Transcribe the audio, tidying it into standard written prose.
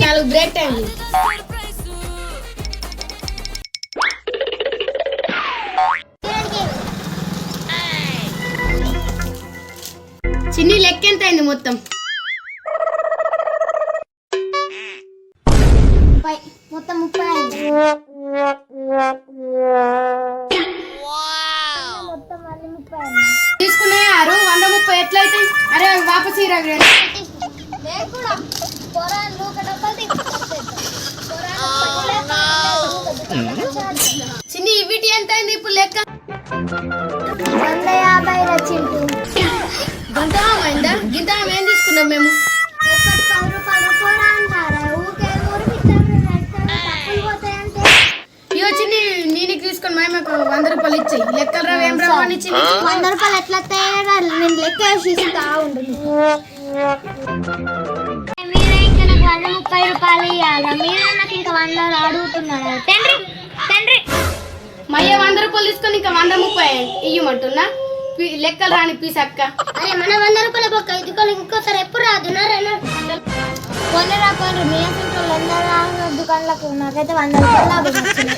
4 break time. చిన్ని లెక్క ఎంత అయింది మొత్తం? మొత్తం 30 అయింది. మొత్తం మళ్ళీ 30 అయింది. తీసుకునే 130 ఎట్లయితే? అరే వాపస్ ఇరా. చిన్ని వీటి ఎంత అయింది ఇప్పుడు లెక్క? 150 రచింటు. గంటం అయిందా? గింత ఏం తీసుకున్నాం మేము? ఒకటి 10 రూపాయలు పోరా అంటారా? ఊకే ఇయో చిన్ని నేను తీసుకొని మాకు 100 రూపాయలు ఇచ్చాయి. లెక్కలు రావు ఏం రావు అని ఇచ్చింది. 100 రూపాయలు ఎట్లా తయారు? నేను లెక్క వేసి ఇస్తా ఉండు. మీరే ఇంకా నాకు 130 రూపాయలు ఇవ్వాలా? మీరే నాకు ఇంకా 100 అడుగుతున్నారా? తండ్రి మయ్య 100 రూపాయలు తీసుకొని ఇంకా 130 ఇయ్యమంటున్నా. లెక్కలు రాని పీస్ అక్క. అరే మన 100 రూపాయల బొక్క ఇదికోవాలి. ఇంకోసారి ఎప్పుడు రాదు. కొనరాకండి మీ దుకాణాలకు. నాకైతే 100 రూపాయలు లాభం వచ్చింది.